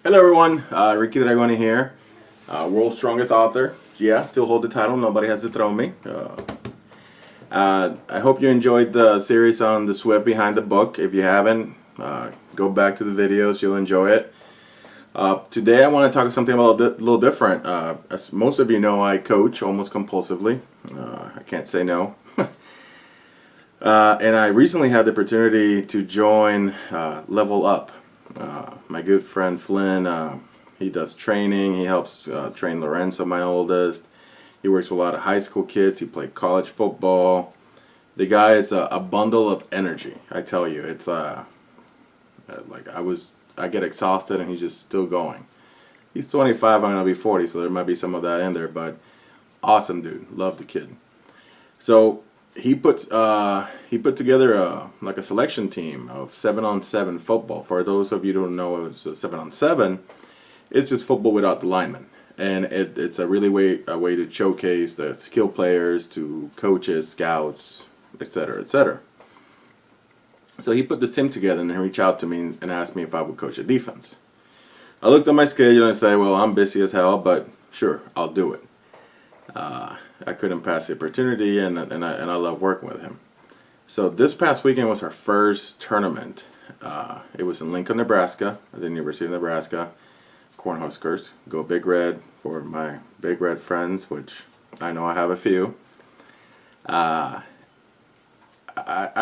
Hello everyone, Ricky Dragoni here, world's strongest author. Yeah, still hold the title, nobody has to throw me. I hope you enjoyed the series on the Swift behind the book. If you haven't, go back to the videos, you'll enjoy it. Today I want to talk something about a little different. As most of you know, I coach almost compulsively. I can't say no. And I recently had the opportunity to join Level Up. My good friend Flynn, he does training. He helps train Lorenzo, my oldest. He works with a lot of high school kids. He played college football. The guy is a bundle of energy. I tell you, it's like I get exhausted and he's just still going. He's 25. I'm gonna be 40, so there might be some of that in there. But awesome dude. Love the kid. So he put together a selection team of 7-on-7 football. For those of you who don't know, it's 7-on-7. It's just football without the linemen, and it's a really a way to showcase the skill players to coaches, scouts, etc., etc. So he put this team together and he reached out to me and asked me if I would coach a defense. I looked at my schedule and said, well, I'm busy as hell, but sure, I'll do it. I couldn't pass the opportunity, and I love working with him. So this past weekend was our first tournament. It was in Lincoln, Nebraska, at the University of Nebraska. Cornhuskers, go Big Red for my Big Red friends, which I know I have a few. I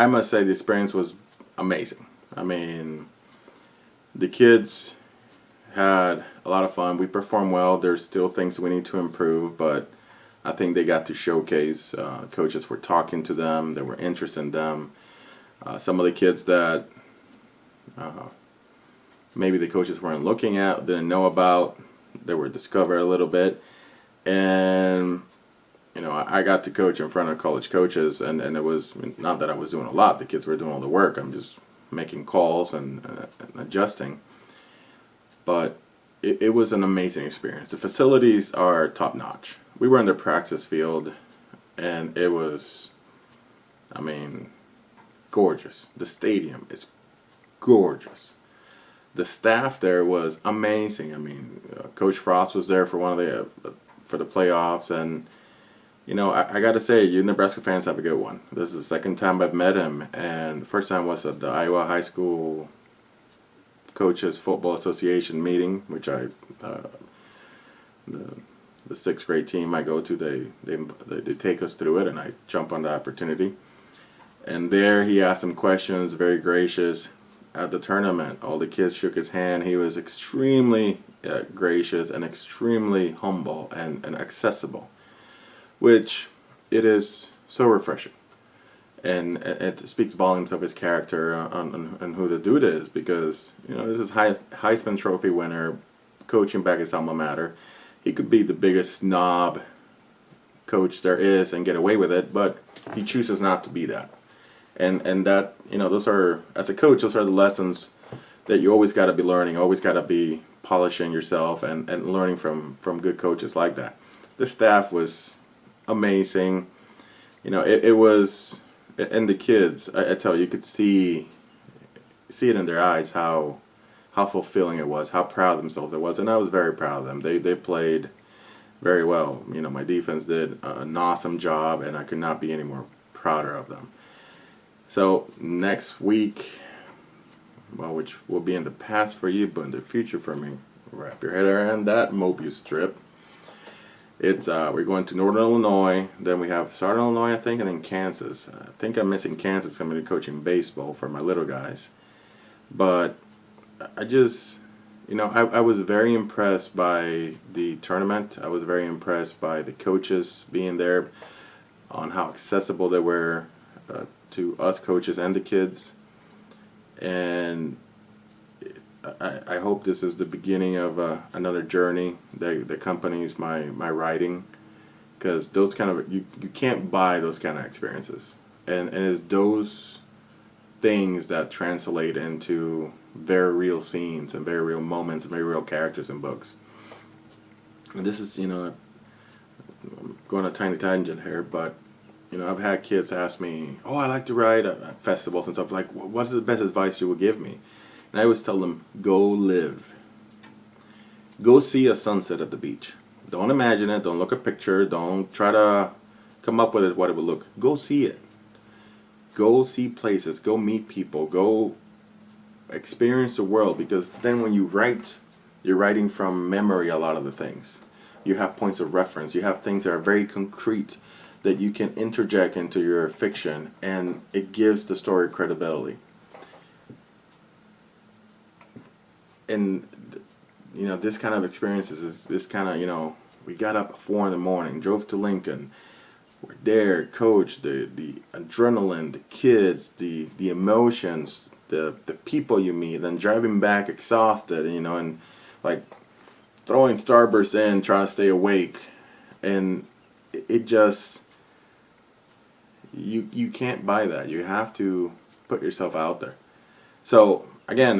must say the experience was amazing. I mean, the kids had a lot of fun. We performed well. There's still things we need to improve, but I think they got to showcase. Coaches were talking to them. They were interested in them. Some of the kids that maybe the coaches weren't looking at, didn't know about, they were discovered a little bit. And, you know, I got to coach in front of college coaches, and it was not that I was doing a lot. The kids were doing all the work. I'm just making calls and adjusting. But it was an amazing experience. The facilities are top-notch. We were in the practice field, and it was, I mean, gorgeous. The stadium is gorgeous. The staff there was amazing. I mean, Coach Frost was there for for the playoffs, and you know, I got to say, you Nebraska fans have a good one. This is the second time I've met him, and the first time was at the Iowa High School Coaches Football Association meeting, which the sixth grade team I go to, they take us through it, and I jump on the opportunity. And there he asked some questions, very gracious. At the tournament, all the kids shook his hand. He was extremely gracious and extremely humble and accessible, which it is so refreshing. And it speaks volumes of his character and who the dude is, because you know, this is Heisman Trophy winner, coaching back his alma mater. He could be the biggest snob coach there is and get away with it, but he chooses not to be that. And that, you know, those are, as a coach, those are the lessons that you always got to be learning, always got to be polishing yourself and learning from good coaches like that. The staff was amazing. You know, it was, and the kids, I tell you, you could see it in their eyes how fulfilling it was, how proud of themselves it was, and I was very proud of them. They played very well. You know, my defense did an awesome job, and I could not be any more prouder of them. So next week, well, which will be in the past for you, but in the future for me, wrap your head around that Mobius strip. It's we're going to Northern Illinois, then we have Southern Illinois, I think, and then Kansas. I think I'm missing Kansas. I'm going to be coaching baseball for my little guys. But I just, you know, I was very impressed by the tournament. I was very impressed by the coaches being there, on how accessible they were to us coaches and the kids. And I hope this is the beginning of another journey that accompanies my writing, because those kind of, you can't buy those kind of experiences, and it's those things that translate into very real scenes and very real moments and very real characters in books. And this is, you know, I'm going on a tiny tangent here, but you know, I've had kids ask me, oh, I like to write at festivals and stuff, like, what's the best advice you would give me? And I always tell them, go live. Go see a sunset at the beach. Don't imagine it. Don't look at a picture. Don't try to come up with it, what it would look. Go see it. Go see places. Go meet people. Go experience the world, because then when you write, you're writing from memory a lot of the things. You have points of reference. You have things that are very concrete that you can interject into your fiction, and it gives the story credibility. And this kind of experiences is this kind of, we got up at 4 in the morning, drove to Lincoln. We're there, coach, the adrenaline, the kids, the emotions, the people you meet, and driving back exhausted, and like throwing starbursts in, trying to stay awake, and it just, you can't buy that. You have to put yourself out there. So again,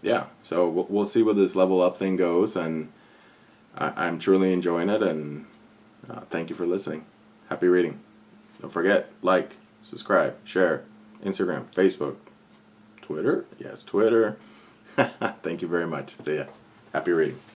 yeah. So we'll see where this level up thing goes, and I'm truly enjoying it. And thank you for listening. Happy reading. Don't forget, like, subscribe, share, Instagram, Facebook, Twitter. Yes, Twitter. Thank you very much. See ya. Happy reading.